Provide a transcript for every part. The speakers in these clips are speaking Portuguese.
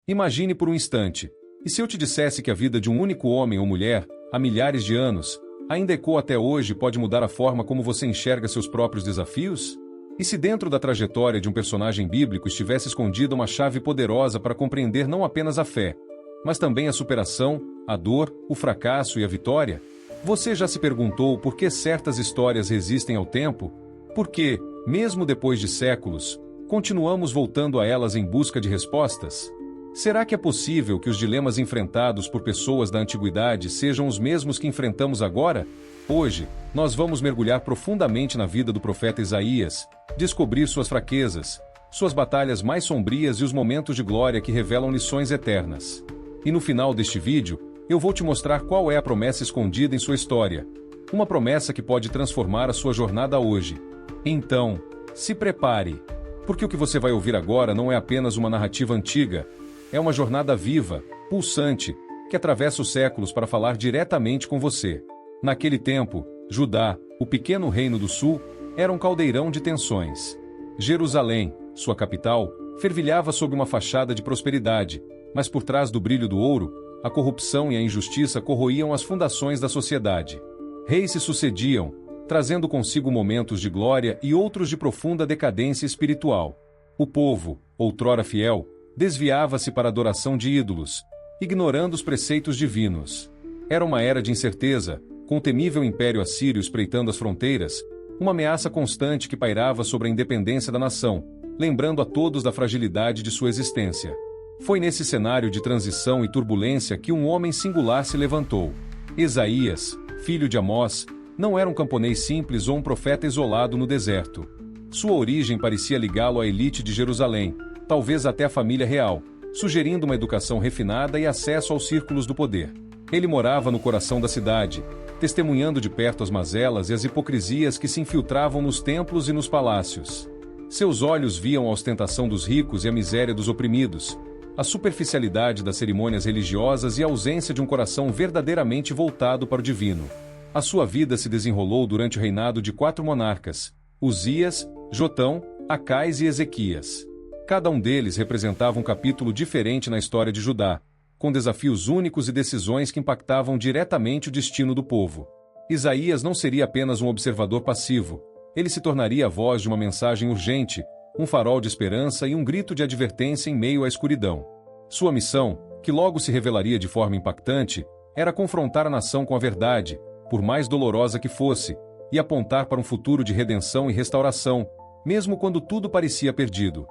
Imagine por um instante, e se eu te dissesse que a vida de um único homem ou mulher, há milhares de anos, ainda ecoa até hoje e pode mudar a forma como você enxerga seus próprios desafios? E se dentro da trajetória de um personagem bíblico estivesse escondida uma chave poderosa para compreender não apenas a fé, mas também a superação, a dor, o fracasso e a vitória? Você já se perguntou por que certas histórias resistem ao tempo? Por que, mesmo depois de séculos, continuamos voltando a elas em busca de respostas? Será que é possível que os dilemas enfrentados por pessoas da antiguidade sejam os mesmos que enfrentamos agora? Hoje, nós vamos mergulhar profundamente na vida do profeta Isaías, descobrir suas fraquezas, suas batalhas mais sombrias e os momentos de glória que revelam lições eternas. E no final deste vídeo, eu vou te mostrar qual é a promessa escondida em sua história. Uma promessa que pode transformar a sua jornada hoje. Então, se prepare, porque o que você vai ouvir agora não é apenas uma narrativa antiga, é uma jornada viva, pulsante, que atravessa os séculos para falar diretamente com você. Naquele tempo, Judá, o pequeno reino do sul, era um caldeirão de tensões. Jerusalém, sua capital, fervilhava sob uma fachada de prosperidade, mas por trás do brilho do ouro, a corrupção e a injustiça corroíam as fundações da sociedade. Reis se sucediam, trazendo consigo momentos de glória e outros de profunda decadência espiritual. O povo, outrora fiel, desviava-se para a adoração de ídolos, ignorando os preceitos divinos. Era uma era de incerteza, com o temível império assírio espreitando as fronteiras, uma ameaça constante que pairava sobre a independência da nação, lembrando a todos da fragilidade de sua existência. Foi nesse cenário de transição e turbulência que um homem singular se levantou. Isaías, filho de Amós, não era um camponês simples ou um profeta isolado no deserto. Sua origem parecia ligá-lo à elite de Jerusalém, talvez até a família real, sugerindo uma educação refinada e acesso aos círculos do poder. Ele morava no coração da cidade, testemunhando de perto as mazelas e as hipocrisias que se infiltravam nos templos e nos palácios. Seus olhos viam a ostentação dos ricos e a miséria dos oprimidos, a superficialidade das cerimônias religiosas e a ausência de um coração verdadeiramente voltado para o divino. A sua vida se desenrolou durante o reinado de 4 monarcas: Uzias, Jotão, Acais e Ezequias. Cada um deles representava um capítulo diferente na história de Judá, com desafios únicos e decisões que impactavam diretamente o destino do povo. Isaías não seria apenas um observador passivo, ele se tornaria a voz de uma mensagem urgente, um farol de esperança e um grito de advertência em meio à escuridão. Sua missão, que logo se revelaria de forma impactante, era confrontar a nação com a verdade, por mais dolorosa que fosse, e apontar para um futuro de redenção e restauração, mesmo quando tudo parecia perdido.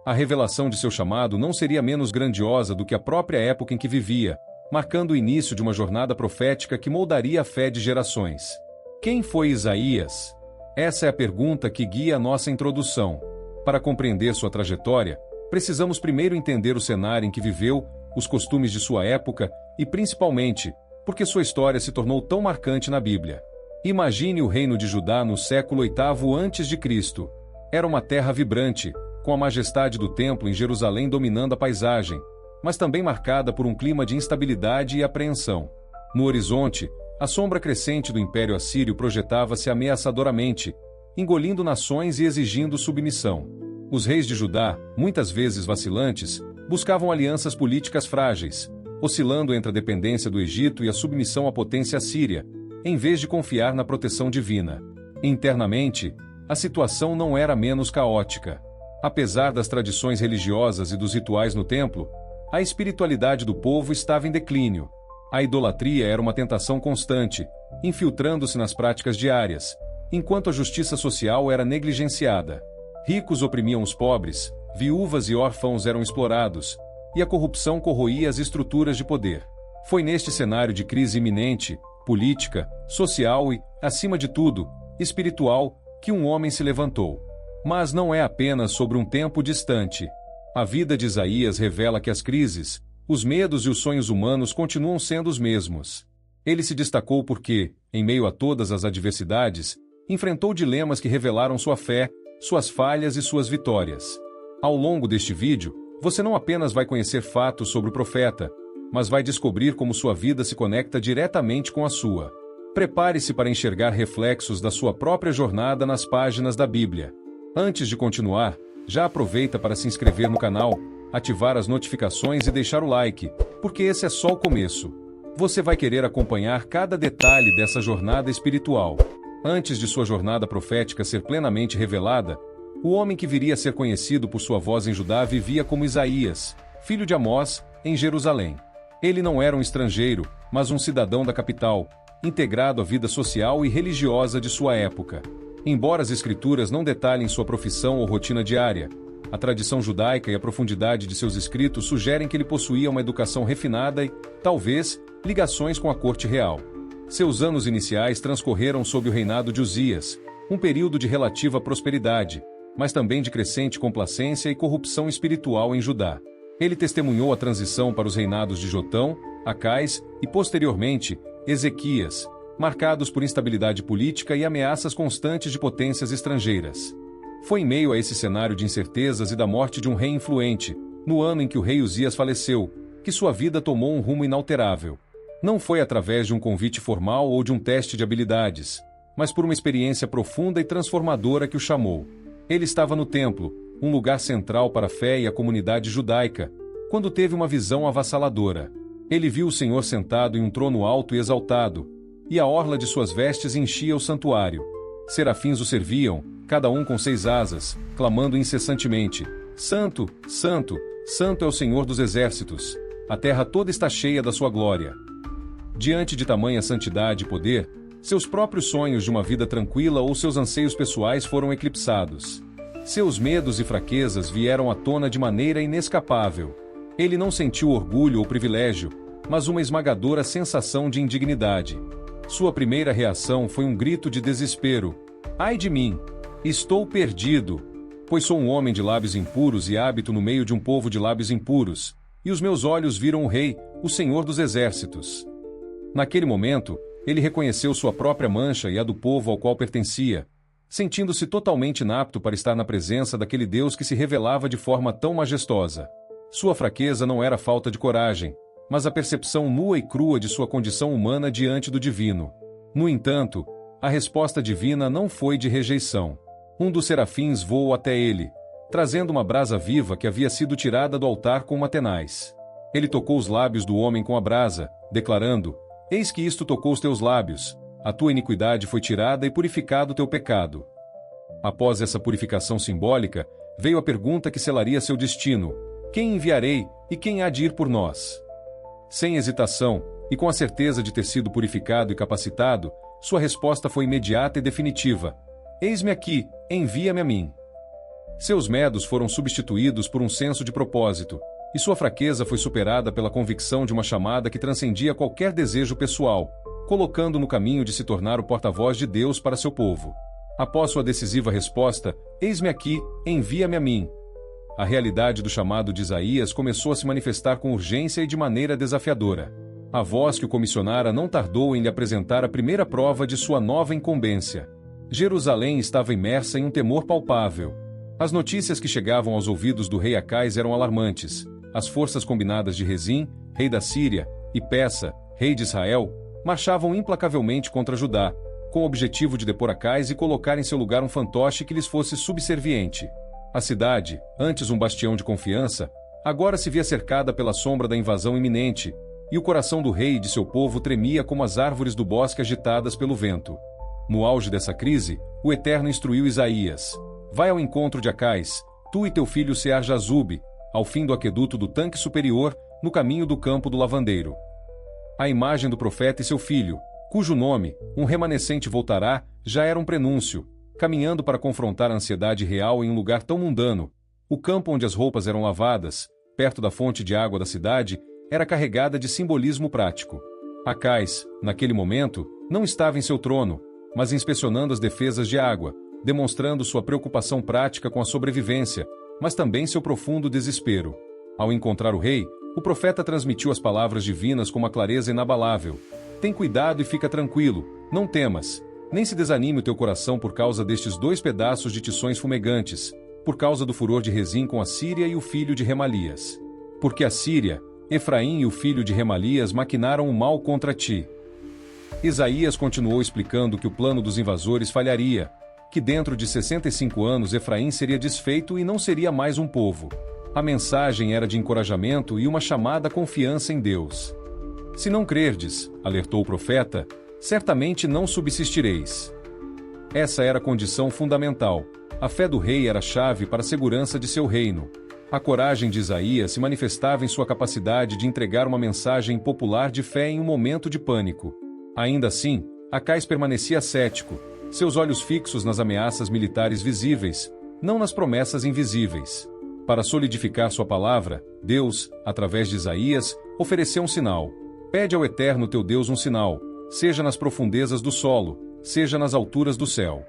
A revelação de seu chamado não seria menos grandiosa do que a própria época em que vivia, marcando o início de uma jornada profética que moldaria a fé de gerações. Quem foi Isaías? Essa é a pergunta que guia a nossa introdução. Para compreender sua trajetória, precisamos primeiro entender o cenário em que viveu, os costumes de sua época e, principalmente, porque sua história se tornou tão marcante na Bíblia. Imagine o reino de Judá no século VIII a.C. Era uma terra vibrante, com a majestade do templo em Jerusalém dominando a paisagem, mas também marcada por um clima de instabilidade e apreensão. No horizonte, a sombra crescente do Império Assírio projetava-se ameaçadoramente, engolindo nações e exigindo submissão. Os reis de Judá, muitas vezes vacilantes, buscavam alianças políticas frágeis, oscilando entre a dependência do Egito e a submissão à potência assíria, em vez de confiar na proteção divina. Internamente, a situação não era menos caótica. Apesar das tradições religiosas e dos rituais no templo, a espiritualidade do povo estava em declínio. A idolatria era uma tentação constante, infiltrando-se nas práticas diárias, enquanto a justiça social era negligenciada. Ricos oprimiam os pobres, viúvas e órfãos eram explorados, e a corrupção corroía as estruturas de poder. Foi neste cenário de crise iminente, política, social e, acima de tudo, espiritual, que um homem se levantou. Mas não é apenas sobre um tempo distante. A vida de Isaías revela que as crises, os medos e os sonhos humanos continuam sendo os mesmos. Ele se destacou porque, em meio a todas as adversidades, enfrentou dilemas que revelaram sua fé, suas falhas e suas vitórias. Ao longo deste vídeo, você não apenas vai conhecer fatos sobre o profeta, mas vai descobrir como sua vida se conecta diretamente com a sua. Prepare-se para enxergar reflexos da sua própria jornada nas páginas da Bíblia. Antes de continuar, já aproveita para se inscrever no canal, ativar as notificações e deixar o like, porque esse é só o começo. Você vai querer acompanhar cada detalhe dessa jornada espiritual. Antes de sua jornada profética ser plenamente revelada, o homem que viria a ser conhecido por sua voz em Judá vivia como Isaías, filho de Amós, em Jerusalém. Ele não era um estrangeiro, mas um cidadão da capital, integrado à vida social e religiosa de sua época. Embora as escrituras não detalhem sua profissão ou rotina diária, a tradição judaica e a profundidade de seus escritos sugerem que ele possuía uma educação refinada e, talvez, ligações com a corte real. Seus anos iniciais transcorreram sob o reinado de Uzias, um período de relativa prosperidade, mas também de crescente complacência e corrupção espiritual em Judá. Ele testemunhou a transição para os reinados de Jotão, Acais e, posteriormente, Ezequias, marcados por instabilidade política e ameaças constantes de potências estrangeiras. Foi em meio a esse cenário de incertezas e da morte de um rei influente, no ano em que o rei Uzias faleceu, que sua vida tomou um rumo inalterável. Não foi através de um convite formal ou de um teste de habilidades, mas por uma experiência profunda e transformadora que o chamou. Ele estava no templo, um lugar central para a fé e a comunidade judaica, quando teve uma visão avassaladora. Ele viu o Senhor sentado em um trono alto e exaltado, e a orla de suas vestes enchia o santuário. Serafins o serviam, cada um com 6 asas, clamando incessantemente: Santo, Santo, Santo é o Senhor dos exércitos, a terra toda está cheia da sua glória. Diante de tamanha santidade e poder, seus próprios sonhos de uma vida tranquila ou seus anseios pessoais foram eclipsados. Seus medos e fraquezas vieram à tona de maneira inescapável. Ele não sentiu orgulho ou privilégio, mas uma esmagadora sensação de indignidade. Sua primeira reação foi um grito de desespero: Ai de mim! Estou perdido! Pois sou um homem de lábios impuros e habito no meio de um povo de lábios impuros, e os meus olhos viram o Rei, o Senhor dos Exércitos. Naquele momento, ele reconheceu sua própria mancha e a do povo ao qual pertencia, sentindo-se totalmente inapto para estar na presença daquele Deus que se revelava de forma tão majestosa. Sua fraqueza não era falta de coragem, mas a percepção nua e crua de sua condição humana diante do divino. No entanto, a resposta divina não foi de rejeição. Um dos serafins voou até ele, trazendo uma brasa viva que havia sido tirada do altar com uma tenaz. Ele tocou os lábios do homem com a brasa, declarando: Eis que isto tocou os teus lábios, a tua iniquidade foi tirada e purificado o teu pecado. Após essa purificação simbólica, veio a pergunta que selaria seu destino: Quem enviarei, e quem há de ir por nós? Sem hesitação, e com a certeza de ter sido purificado e capacitado, sua resposta foi imediata e definitiva: Eis-me aqui, envia-me a mim. Seus medos foram substituídos por um senso de propósito, e sua fraqueza foi superada pela convicção de uma chamada que transcendia qualquer desejo pessoal, colocando no caminho de se tornar o porta-voz de Deus para seu povo. Após sua decisiva resposta: Eis-me aqui, envia-me a mim, a realidade do chamado de Isaías começou a se manifestar com urgência e de maneira desafiadora. A voz que o comissionara não tardou em lhe apresentar a primeira prova de sua nova incumbência. Jerusalém estava imersa em um temor palpável. As notícias que chegavam aos ouvidos do rei Acais eram alarmantes. As forças combinadas de Rezim, rei da Síria, e Peça, rei de Israel, marchavam implacavelmente contra Judá, com o objetivo de depor Acais e colocar em seu lugar um fantoche que lhes fosse subserviente. A cidade, antes um bastião de confiança, agora se via cercada pela sombra da invasão iminente, e o coração do rei e de seu povo tremia como as árvores do bosque agitadas pelo vento. No auge dessa crise, o Eterno instruiu Isaías: Vai ao encontro de Acais, tu e teu filho Sear-Jazube, ao fim do aqueduto do tanque superior, no caminho do campo do lavandeiro. A imagem do profeta e seu filho, cujo nome, um remanescente voltará, já era um prenúncio, caminhando para confrontar a ansiedade real em um lugar tão mundano. O campo onde as roupas eram lavadas, perto da fonte de água da cidade, era carregada de simbolismo prático. Acais, naquele momento, não estava em seu trono, mas inspecionando as defesas de água, demonstrando sua preocupação prática com a sobrevivência, mas também seu profundo desespero. Ao encontrar o rei, o profeta transmitiu as palavras divinas com uma clareza inabalável: Tem cuidado e fica tranquilo, não temas, nem se desanime o teu coração por causa destes 2 pedaços de tições fumegantes, por causa do furor de Rezim com a Síria e o filho de Remalias. Porque a Síria, Efraim e o filho de Remalias maquinaram o mal contra ti. Isaías continuou explicando que o plano dos invasores falharia, que dentro de 65 anos Efraim seria desfeito e não seria mais um povo. A mensagem era de encorajamento e uma chamada à confiança em Deus. Se não crerdes, alertou o profeta, certamente não subsistireis. Essa era a condição fundamental. A fé do rei era a chave para a segurança de seu reino. A coragem de Isaías se manifestava em sua capacidade de entregar uma mensagem popular de fé em um momento de pânico. Ainda assim, Acais permanecia cético, seus olhos fixos nas ameaças militares visíveis, não nas promessas invisíveis. Para solidificar sua palavra, Deus, através de Isaías, ofereceu um sinal. Pede ao Eterno teu Deus um sinal, seja nas profundezas do solo, seja nas alturas do céu.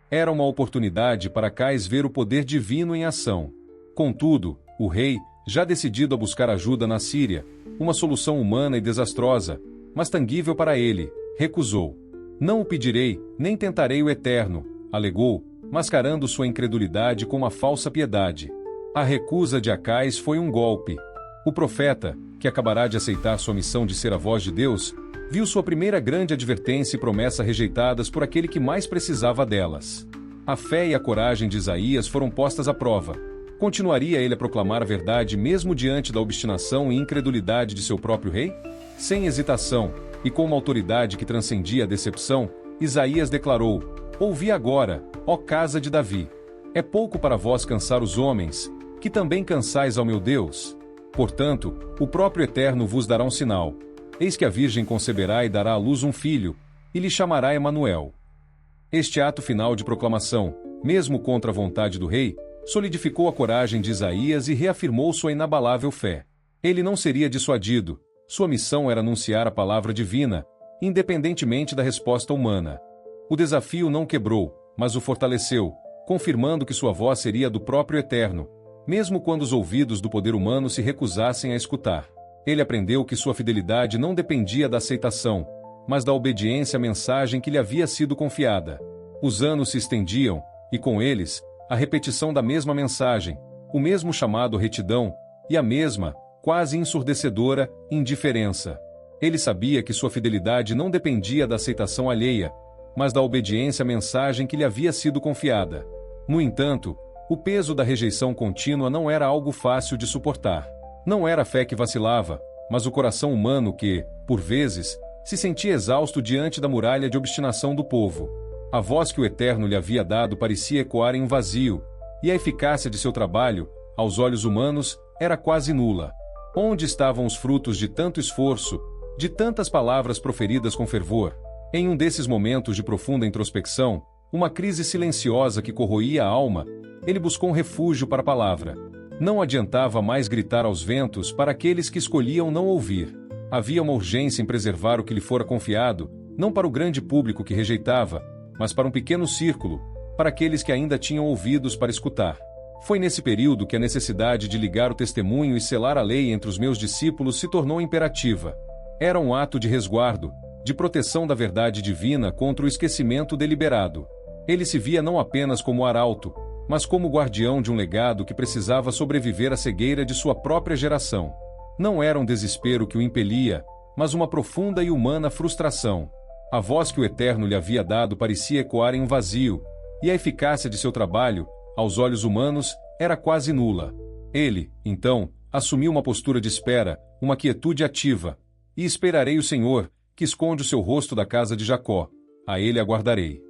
Era uma oportunidade para Acais ver o poder divino em ação. Contudo, o rei, já decidido a buscar ajuda na Síria, uma solução humana e desastrosa, mas tangível para ele, recusou. Não o pedirei, nem tentarei o Eterno, alegou, mascarando sua incredulidade com uma falsa piedade. A recusa de Acais foi um golpe. O profeta, que acabará de aceitar sua missão de ser a voz de Deus, viu sua primeira grande advertência e promessa rejeitadas por aquele que mais precisava delas. A fé e a coragem de Isaías foram postas à prova. Continuaria ele a proclamar a verdade mesmo diante da obstinação e incredulidade de seu próprio rei? Sem hesitação, e com uma autoridade que transcendia a decepção, Isaías declarou: Ouvi agora, ó casa de Davi. É pouco para vós cansar os homens, que também cansais ao meu Deus. Portanto, o próprio Eterno vos dará um sinal. Eis que a Virgem conceberá e dará à luz um filho, e lhe chamará Emanuel. Este ato final de proclamação, mesmo contra a vontade do rei, solidificou a coragem de Isaías e reafirmou sua inabalável fé. Ele não seria dissuadido. Sua missão era anunciar a palavra divina, independentemente da resposta humana. O desafio não quebrou, mas o fortaleceu, confirmando que sua voz seria do próprio Eterno, mesmo quando os ouvidos do poder humano se recusassem a escutar. Ele aprendeu que sua fidelidade não dependia da aceitação, mas da obediência à mensagem que lhe havia sido confiada. Os anos se estendiam, e com eles, a repetição da mesma mensagem, o mesmo chamado à retidão, e a mesma, quase ensurdecedora, indiferença. Ele sabia que sua fidelidade não dependia da aceitação alheia, mas da obediência à mensagem que lhe havia sido confiada. No entanto, o peso da rejeição contínua não era algo fácil de suportar. Não era a fé que vacilava, mas o coração humano que, por vezes, se sentia exausto diante da muralha de obstinação do povo. A voz que o Eterno lhe havia dado parecia ecoar em um vazio, e a eficácia de seu trabalho, aos olhos humanos, era quase nula. Onde estavam os frutos de tanto esforço, de tantas palavras proferidas com fervor? Em um desses momentos de profunda introspecção, uma crise silenciosa que corroía a alma, ele buscou um refúgio para a palavra. Não adiantava mais gritar aos ventos para aqueles que escolhiam não ouvir. Havia uma urgência em preservar o que lhe fora confiado, não para o grande público que rejeitava, mas para um pequeno círculo, para aqueles que ainda tinham ouvidos para escutar. Foi nesse período que a necessidade de ligar o testemunho e selar a lei entre os meus discípulos se tornou imperativa. Era um ato de resguardo, de proteção da verdade divina contra o esquecimento deliberado. Ele se via não apenas como arauto, mas como guardião de um legado que precisava sobreviver à cegueira de sua própria geração. Não era um desespero que o impelia, mas uma profunda e humana frustração. A voz que o Eterno lhe havia dado parecia ecoar em um vazio, e a eficácia de seu trabalho, aos olhos humanos, era quase nula. Ele, então, assumiu uma postura de espera, uma quietude ativa. E esperarei o Senhor, que esconde o seu rosto da casa de Jacó. A ele aguardarei.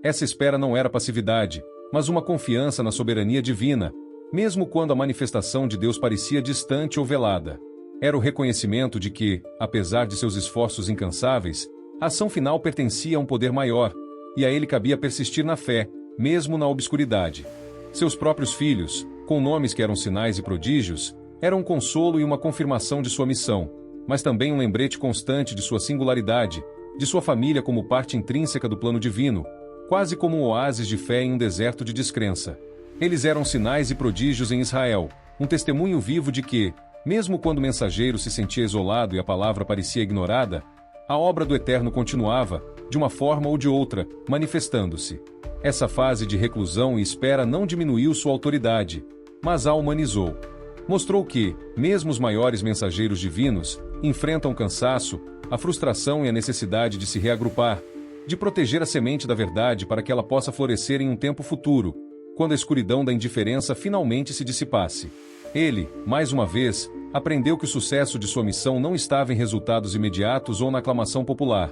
Essa espera não era passividade, mas uma confiança na soberania divina, mesmo quando a manifestação de Deus parecia distante ou velada. Era o reconhecimento de que, apesar de seus esforços incansáveis, a ação final pertencia a um poder maior, e a ele cabia persistir na fé, mesmo na obscuridade. Seus próprios filhos, com nomes que eram sinais e prodígios, eram um consolo e uma confirmação de sua missão, mas também um lembrete constante de sua singularidade, de sua família como parte intrínseca do plano divino, quase como um oásis de fé em um deserto de descrença. Eles eram sinais e prodígios em Israel, um testemunho vivo de que, mesmo quando o mensageiro se sentia isolado e a palavra parecia ignorada, a obra do Eterno continuava, de uma forma ou de outra, manifestando-se. Essa fase de reclusão e espera não diminuiu sua autoridade, mas a humanizou. Mostrou que, mesmo os maiores mensageiros divinos, enfrentam o cansaço, a frustração e a necessidade de se reagrupar, de proteger a semente da verdade para que ela possa florescer em um tempo futuro, quando a escuridão da indiferença finalmente se dissipasse. Ele, mais uma vez, aprendeu que o sucesso de sua missão não estava em resultados imediatos ou na aclamação popular,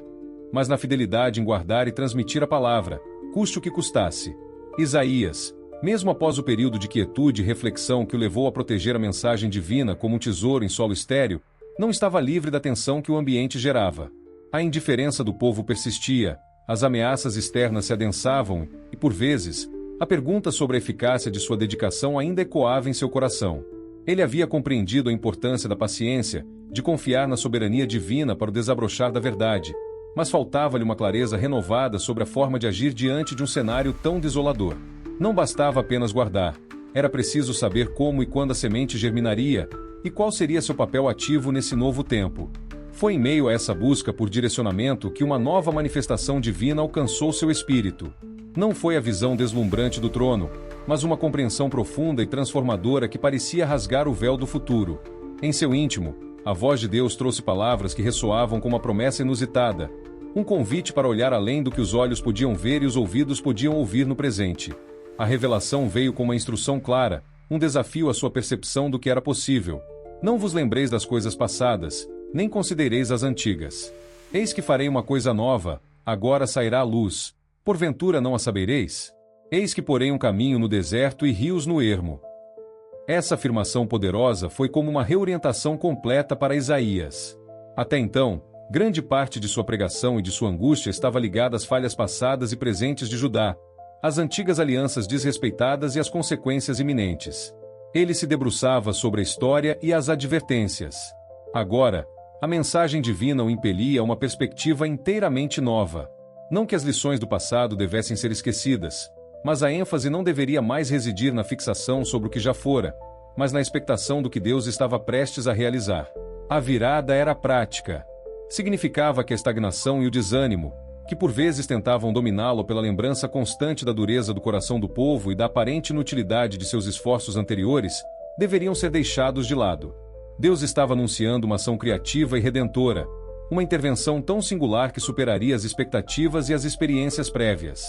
mas na fidelidade em guardar e transmitir a palavra, custe o que custasse. Isaías, mesmo após o período de quietude e reflexão que o levou a proteger a mensagem divina como um tesouro em solo estéril, não estava livre da tensão que o ambiente gerava. A indiferença do povo persistia, as ameaças externas se adensavam e, por vezes, a pergunta sobre a eficácia de sua dedicação ainda ecoava em seu coração. Ele havia compreendido a importância da paciência, de confiar na soberania divina para o desabrochar da verdade, mas faltava-lhe uma clareza renovada sobre a forma de agir diante de um cenário tão desolador. Não bastava apenas guardar, era preciso saber como e quando a semente germinaria, e qual seria seu papel ativo nesse novo tempo. Foi em meio a essa busca por direcionamento que uma nova manifestação divina alcançou seu espírito. Não foi a visão deslumbrante do trono, mas uma compreensão profunda e transformadora que parecia rasgar o véu do futuro. Em seu íntimo, a voz de Deus trouxe palavras que ressoavam com uma promessa inusitada, um convite para olhar além do que os olhos podiam ver e os ouvidos podiam ouvir no presente. A revelação veio com uma instrução clara, um desafio à sua percepção do que era possível. Não vos lembreis das coisas passadas, nem considereis as antigas. Eis que farei uma coisa nova, agora sairá a luz. Porventura não a sabereis? Eis que porei um caminho no deserto e rios no ermo. Essa afirmação poderosa foi como uma reorientação completa para Isaías. Até então, grande parte de sua pregação e de sua angústia estava ligada às falhas passadas e presentes de Judá, às antigas alianças desrespeitadas e às consequências iminentes. Ele se debruçava sobre a história e as advertências. Agora, a mensagem divina o impelia a uma perspectiva inteiramente nova. Não que as lições do passado devessem ser esquecidas, mas a ênfase não deveria mais residir na fixação sobre o que já fora, mas na expectação do que Deus estava prestes a realizar. A virada era prática. Significava que a estagnação e o desânimo, que por vezes tentavam dominá-lo pela lembrança constante da dureza do coração do povo e da aparente inutilidade de seus esforços anteriores, deveriam ser deixados de lado. Deus estava anunciando uma ação criativa e redentora, uma intervenção tão singular que superaria as expectativas e as experiências prévias.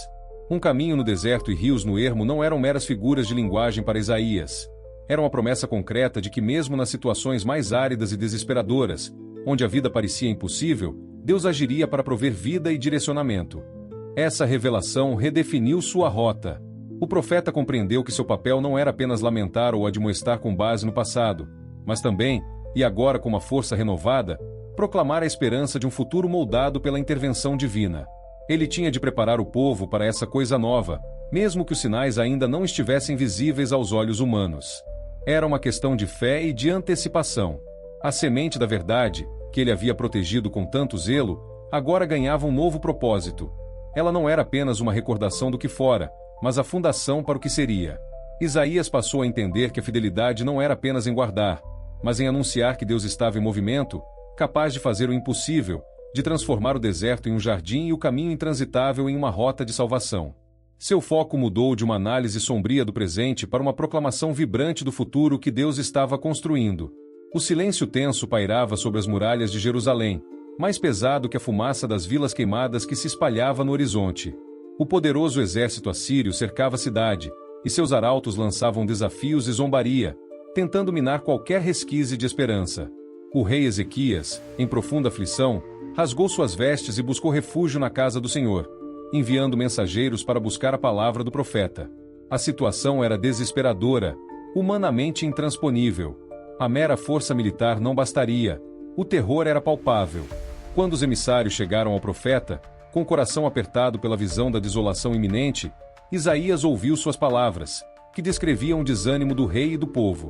Um caminho no deserto e rios no ermo não eram meras figuras de linguagem para Isaías. Era uma promessa concreta de que mesmo nas situações mais áridas e desesperadoras, onde a vida parecia impossível, Deus agiria para prover vida e direcionamento. Essa revelação redefiniu sua rota. O profeta compreendeu que seu papel não era apenas lamentar ou admoestar com base no passado, mas também, e agora com uma força renovada, proclamar a esperança de um futuro moldado pela intervenção divina. Ele tinha de preparar o povo para essa coisa nova, mesmo que os sinais ainda não estivessem visíveis aos olhos humanos. Era uma questão de fé e de antecipação. A semente da verdade, que ele havia protegido com tanto zelo, agora ganhava um novo propósito. Ela não era apenas uma recordação do que fora, mas a fundação para o que seria. Isaías passou a entender que a fidelidade não era apenas em guardar, mas em anunciar que Deus estava em movimento, capaz de fazer o impossível, de transformar o deserto em um jardim e o caminho intransitável em uma rota de salvação. Seu foco mudou de uma análise sombria do presente para uma proclamação vibrante do futuro que Deus estava construindo. O silêncio tenso pairava sobre as muralhas de Jerusalém, mais pesado que a fumaça das vilas queimadas que se espalhava no horizonte. O poderoso exército assírio cercava a cidade, e seus arautos lançavam desafios e zombaria, tentando minar qualquer resquício de esperança. O rei Ezequias, em profunda aflição, rasgou suas vestes e buscou refúgio na casa do Senhor, enviando mensageiros para buscar a palavra do profeta. A situação era desesperadora, humanamente intransponível. A mera força militar não bastaria. O terror era palpável. Quando os emissários chegaram ao profeta, com o coração apertado pela visão da desolação iminente, Isaías ouviu suas palavras, que descreviam o desânimo do rei e do povo.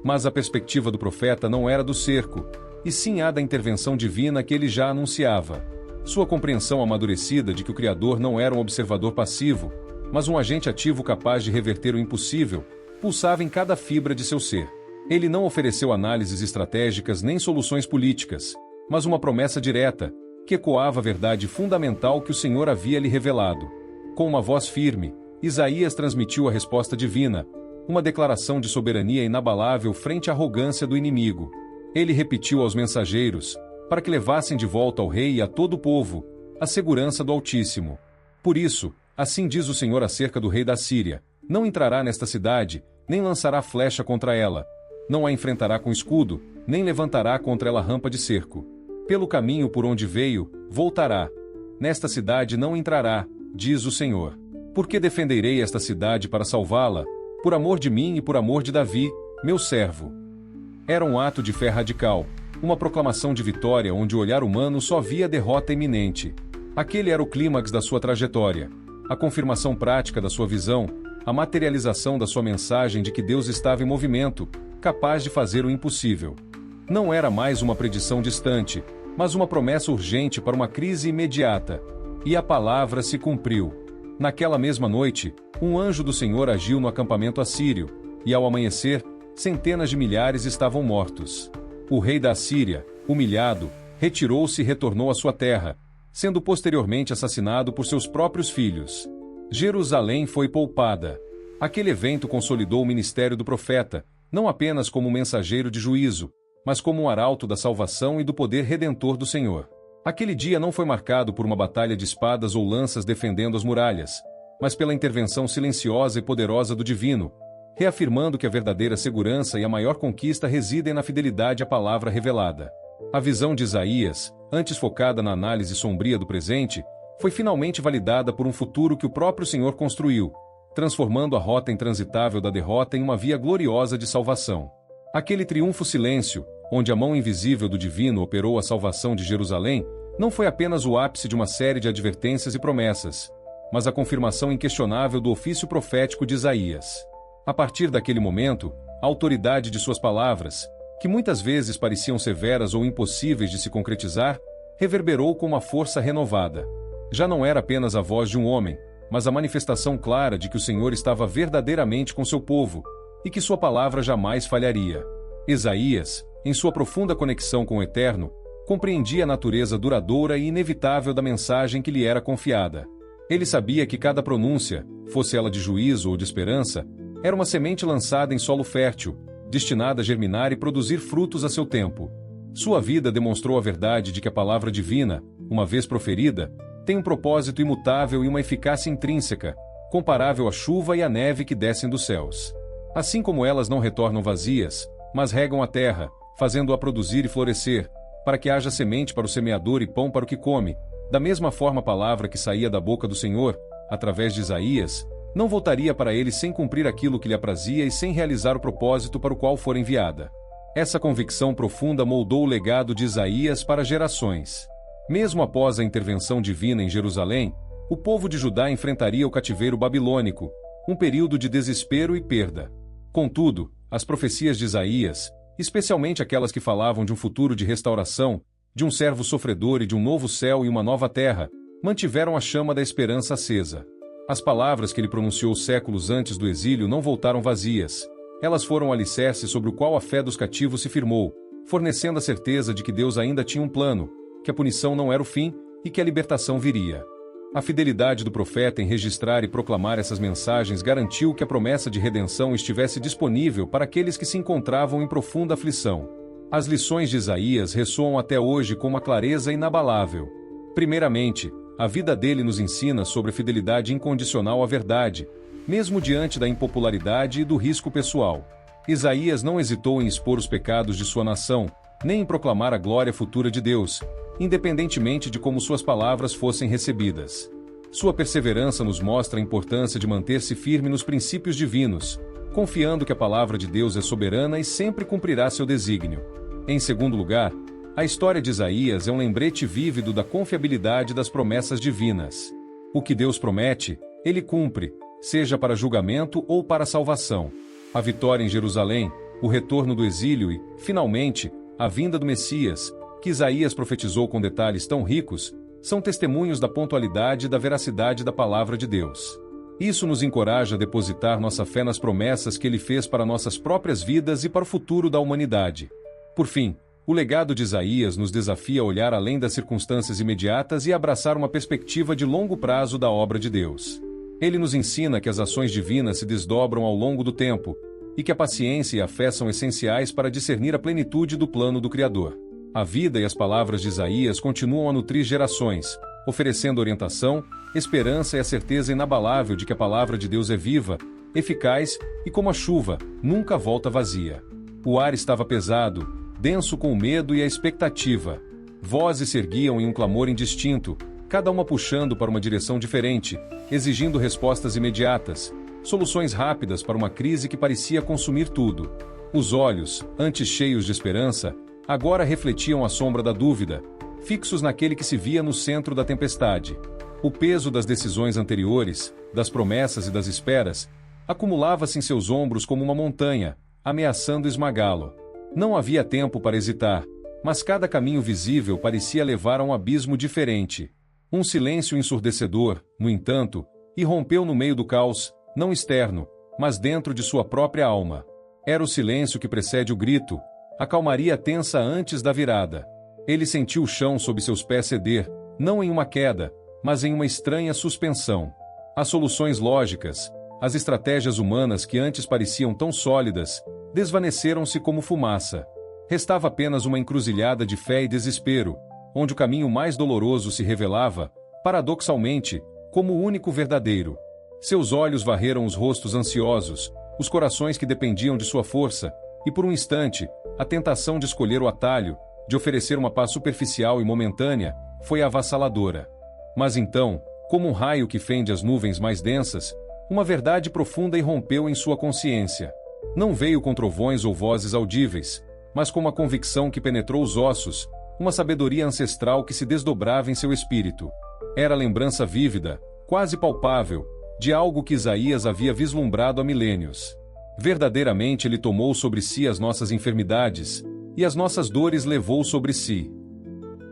Mas a perspectiva do profeta não era do cerco, e sim a da intervenção divina que ele já anunciava. Sua compreensão amadurecida de que o Criador não era um observador passivo, mas um agente ativo capaz de reverter o impossível, pulsava em cada fibra de seu ser. Ele não ofereceu análises estratégicas nem soluções políticas, mas uma promessa direta, que ecoava a verdade fundamental que o Senhor havia lhe revelado. Com uma voz firme, Isaías transmitiu a resposta divina, uma declaração de soberania inabalável frente à arrogância do inimigo. Ele repetiu aos mensageiros, para que levassem de volta ao rei e a todo o povo, a segurança do Altíssimo. Por isso, assim diz o Senhor acerca do rei da Síria: Não entrará nesta cidade, nem lançará flecha contra ela. Não a enfrentará com escudo, nem levantará contra ela rampa de cerco. Pelo caminho por onde veio, voltará. Nesta cidade não entrará, diz o Senhor. Porque defenderei esta cidade para salvá-la, por amor de mim e por amor de Davi, meu servo. Era um ato de fé radical, uma proclamação de vitória onde o olhar humano só via derrota iminente. Aquele era o clímax da sua trajetória, a confirmação prática da sua visão, a materialização da sua mensagem de que Deus estava em movimento, capaz de fazer o impossível. Não era mais uma predição distante, mas uma promessa urgente para uma crise imediata. E a palavra se cumpriu. Naquela mesma noite, um anjo do Senhor agiu no acampamento assírio, e ao amanhecer, centenas de milhares estavam mortos. O rei da Assíria, humilhado, retirou-se e retornou à sua terra, sendo posteriormente assassinado por seus próprios filhos. Jerusalém foi poupada. Aquele evento consolidou o ministério do profeta, não apenas como mensageiro de juízo, mas como um arauto da salvação e do poder redentor do Senhor. Aquele dia não foi marcado por uma batalha de espadas ou lanças defendendo as muralhas, mas pela intervenção silenciosa e poderosa do Divino, reafirmando que a verdadeira segurança e a maior conquista residem na fidelidade à palavra revelada. A visão de Isaías, antes focada na análise sombria do presente, foi finalmente validada por um futuro que o próprio Senhor construiu, transformando a rota intransitável da derrota em uma via gloriosa de salvação. Aquele triunfo silêncio, onde a mão invisível do Divino operou a salvação de Jerusalém, não foi apenas o ápice de uma série de advertências e promessas, mas a confirmação inquestionável do ofício profético de Isaías. A partir daquele momento, a autoridade de suas palavras, que muitas vezes pareciam severas ou impossíveis de se concretizar, reverberou com uma força renovada. Já não era apenas a voz de um homem, mas a manifestação clara de que o Senhor estava verdadeiramente com seu povo, e que sua palavra jamais falharia. Isaías, em sua profunda conexão com o Eterno, compreendia a natureza duradoura e inevitável da mensagem que lhe era confiada. Ele sabia que cada pronúncia, fosse ela de juízo ou de esperança, era uma semente lançada em solo fértil, destinada a germinar e produzir frutos a seu tempo. Sua vida demonstrou a verdade de que a palavra divina, uma vez proferida, tem um propósito imutável e uma eficácia intrínseca, comparável à chuva e à neve que descem dos céus. Assim como elas não retornam vazias, mas regam a terra, fazendo-a produzir e florescer, para que haja semente para o semeador e pão para o que come, da mesma forma a palavra que saía da boca do Senhor, através de Isaías, não voltaria para ele sem cumprir aquilo que lhe aprazia e sem realizar o propósito para o qual for enviada. Essa convicção profunda moldou o legado de Isaías para gerações. Mesmo após a intervenção divina em Jerusalém, o povo de Judá enfrentaria o cativeiro babilônico, um período de desespero e perda. Contudo, as profecias de Isaías, especialmente aquelas que falavam de um futuro de restauração, de um servo sofredor e de um novo céu e uma nova terra, mantiveram a chama da esperança acesa. As palavras que ele pronunciou séculos antes do exílio não voltaram vazias. Elas foram o alicerce sobre o qual a fé dos cativos se firmou, fornecendo a certeza de que Deus ainda tinha um plano, que a punição não era o fim e que a libertação viria. A fidelidade do profeta em registrar e proclamar essas mensagens garantiu que a promessa de redenção estivesse disponível para aqueles que se encontravam em profunda aflição. As lições de Isaías ressoam até hoje com uma clareza inabalável. Primeiramente, a vida dele nos ensina sobre a fidelidade incondicional à verdade, mesmo diante da impopularidade e do risco pessoal. Isaías não hesitou em expor os pecados de sua nação, nem em proclamar a glória futura de Deus, independentemente de como suas palavras fossem recebidas. Sua perseverança nos mostra a importância de manter-se firme nos princípios divinos, confiando que a palavra de Deus é soberana e sempre cumprirá seu desígnio. Em segundo lugar, a história de Isaías é um lembrete vívido da confiabilidade das promessas divinas. O que Deus promete, ele cumpre, seja para julgamento ou para salvação. A vitória em Jerusalém, o retorno do exílio e, finalmente, a vinda do Messias, que Isaías profetizou com detalhes tão ricos, são testemunhos da pontualidade e da veracidade da palavra de Deus. Isso nos encoraja a depositar nossa fé nas promessas que ele fez para nossas próprias vidas e para o futuro da humanidade. Por fim, o legado de Isaías nos desafia a olhar além das circunstâncias imediatas e abraçar uma perspectiva de longo prazo da obra de Deus. Ele nos ensina que as ações divinas se desdobram ao longo do tempo, e que a paciência e a fé são essenciais para discernir a plenitude do plano do Criador. A vida e as palavras de Isaías continuam a nutrir gerações, oferecendo orientação, esperança e a certeza inabalável de que a palavra de Deus é viva, eficaz e, como a chuva, nunca volta vazia. O ar estava pesado, denso com o medo e a expectativa. Vozes se erguiam em um clamor indistinto, cada uma puxando para uma direção diferente, exigindo respostas imediatas, soluções rápidas para uma crise que parecia consumir tudo. Os olhos, antes cheios de esperança, agora refletiam a sombra da dúvida, fixos naquele que se via no centro da tempestade. O peso das decisões anteriores, das promessas e das esperas, acumulava-se em seus ombros como uma montanha, ameaçando esmagá-lo. Não havia tempo para hesitar, mas cada caminho visível parecia levar a um abismo diferente. Um silêncio ensurdecedor, no entanto, irrompeu no meio do caos, não externo, mas dentro de sua própria alma. Era o silêncio que precede o grito, a calmaria tensa antes da virada. Ele sentiu o chão sob seus pés ceder, não em uma queda, mas em uma estranha suspensão. As soluções lógicas, as estratégias humanas que antes pareciam tão sólidas, desvaneceram-se como fumaça. Restava apenas uma encruzilhada de fé e desespero, onde o caminho mais doloroso se revelava, paradoxalmente, como o único verdadeiro. Seus olhos varreram os rostos ansiosos, os corações que dependiam de sua força, e por um instante, a tentação de escolher o atalho, de oferecer uma paz superficial e momentânea, foi avassaladora. Mas então, como um raio que fende as nuvens mais densas, uma verdade profunda irrompeu em sua consciência. Não veio com trovões ou vozes audíveis, mas com uma convicção que penetrou os ossos, uma sabedoria ancestral que se desdobrava em seu espírito. Era a lembrança vívida, quase palpável, de algo que Isaías havia vislumbrado há milênios. Verdadeiramente ele tomou sobre si as nossas enfermidades, e as nossas dores levou sobre si.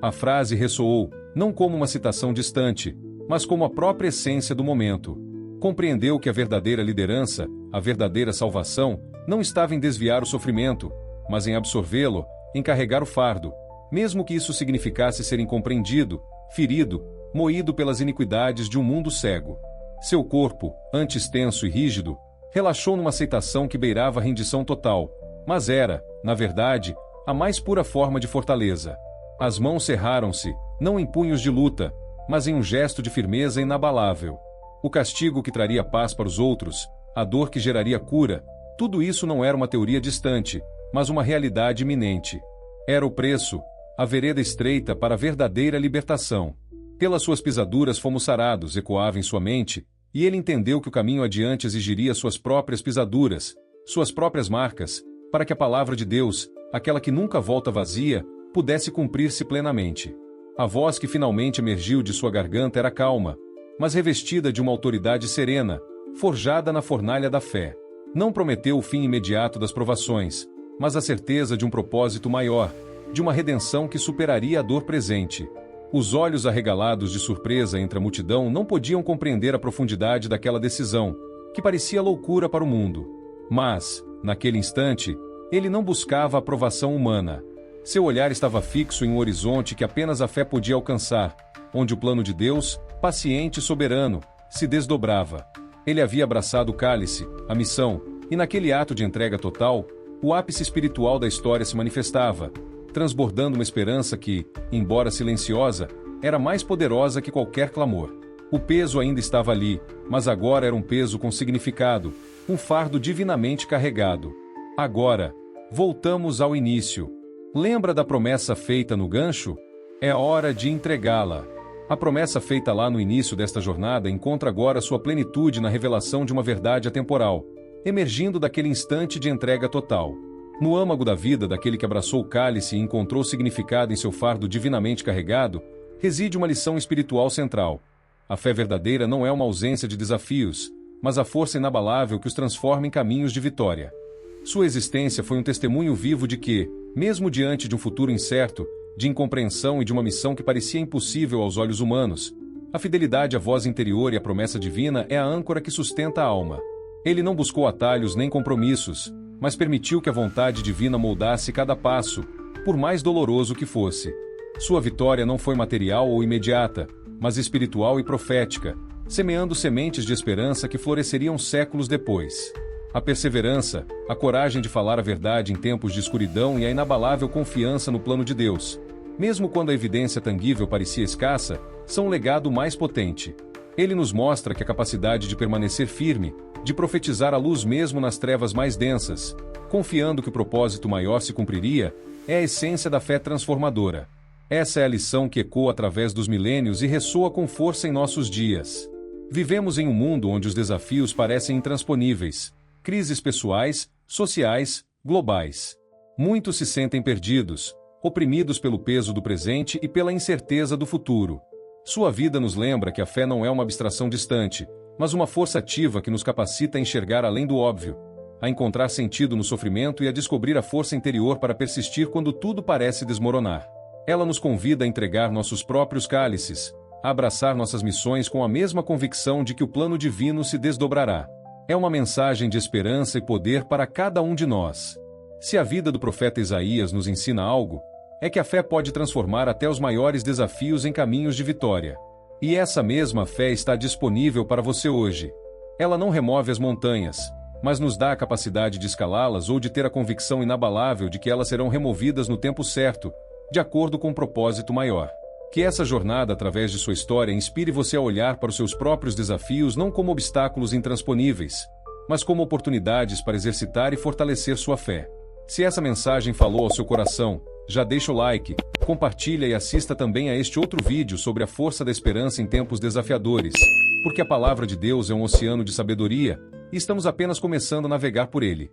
A frase ressoou, não como uma citação distante, mas como a própria essência do momento. Compreendeu que a verdadeira liderança, a verdadeira salvação, não estava em desviar o sofrimento, mas em absorvê-lo, em carregar o fardo, mesmo que isso significasse ser incompreendido, ferido, moído pelas iniquidades de um mundo cego. Seu corpo, antes tenso e rígido, relaxou numa aceitação que beirava a rendição total, mas era, na verdade, a mais pura forma de fortaleza. As mãos cerraram-se, não em punhos de luta, mas em um gesto de firmeza inabalável. O castigo que traria paz para os outros, a dor que geraria cura, tudo isso não era uma teoria distante, mas uma realidade iminente. Era o preço, a vereda estreita para a verdadeira libertação. Pelas suas pisaduras fomos sarados, ecoava em sua mente, e ele entendeu que o caminho adiante exigiria suas próprias pisaduras, suas próprias marcas, para que a palavra de Deus, aquela que nunca volta vazia, pudesse cumprir-se plenamente. A voz que finalmente emergiu de sua garganta era calma, mas revestida de uma autoridade serena, forjada na fornalha da fé. Não prometeu o fim imediato das provações, mas a certeza de um propósito maior, de uma redenção que superaria a dor presente. Os olhos arregalados de surpresa entre a multidão não podiam compreender a profundidade daquela decisão, que parecia loucura para o mundo. Mas, naquele instante, ele não buscava a aprovação humana. Seu olhar estava fixo em um horizonte que apenas a fé podia alcançar, onde o plano de Deus, paciente e soberano, se desdobrava. Ele havia abraçado o cálice, a missão, e naquele ato de entrega total, o ápice espiritual da história se manifestava, transbordando uma esperança que, embora silenciosa, era mais poderosa que qualquer clamor. O peso ainda estava ali, mas agora era um peso com significado, um fardo divinamente carregado. Agora, voltamos ao início. Lembra da promessa feita no gancho? É hora de entregá-la. A promessa feita lá no início desta jornada encontra agora sua plenitude na revelação de uma verdade atemporal, emergindo daquele instante de entrega total. No âmago da vida daquele que abraçou o cálice e encontrou significado em seu fardo divinamente carregado, reside uma lição espiritual central. A fé verdadeira não é uma ausência de desafios, mas a força inabalável que os transforma em caminhos de vitória. Sua existência foi um testemunho vivo de que, mesmo diante de um futuro incerto, de incompreensão e de uma missão que parecia impossível aos olhos humanos, a fidelidade à voz interior e à promessa divina é a âncora que sustenta a alma. Ele não buscou atalhos nem compromissos, mas permitiu que a vontade divina moldasse cada passo, por mais doloroso que fosse. Sua vitória não foi material ou imediata, mas espiritual e profética, semeando sementes de esperança que floresceriam séculos depois. A perseverança, a coragem de falar a verdade em tempos de escuridão e a inabalável confiança no plano de Deus, mesmo quando a evidência tangível parecia escassa, são um legado mais potente. Ele nos mostra que a capacidade de permanecer firme, de profetizar a luz mesmo nas trevas mais densas, confiando que o propósito maior se cumpriria, é a essência da fé transformadora. Essa é a lição que ecoa através dos milênios e ressoa com força em nossos dias. Vivemos em um mundo onde os desafios parecem intransponíveis, crises pessoais, sociais, globais. Muitos se sentem perdidos, oprimidos pelo peso do presente e pela incerteza do futuro. Sua vida nos lembra que a fé não é uma abstração distante, mas uma força ativa que nos capacita a enxergar além do óbvio, a encontrar sentido no sofrimento e a descobrir a força interior para persistir quando tudo parece desmoronar. Ela nos convida a entregar nossos próprios cálices, a abraçar nossas missões com a mesma convicção de que o plano divino se desdobrará. É uma mensagem de esperança e poder para cada um de nós. Se a vida do profeta Isaías nos ensina algo, é que a fé pode transformar até os maiores desafios em caminhos de vitória. E essa mesma fé está disponível para você hoje. Ela não remove as montanhas, mas nos dá a capacidade de escalá-las ou de ter a convicção inabalável de que elas serão removidas no tempo certo, de acordo com um propósito maior. Que essa jornada através de sua história inspire você a olhar para os seus próprios desafios não como obstáculos intransponíveis, mas como oportunidades para exercitar e fortalecer sua fé. Se essa mensagem falou ao seu coração, já deixa o like, compartilha e assista também a este outro vídeo sobre a força da esperança em tempos desafiadores, porque a palavra de Deus é um oceano de sabedoria, e estamos apenas começando a navegar por ele.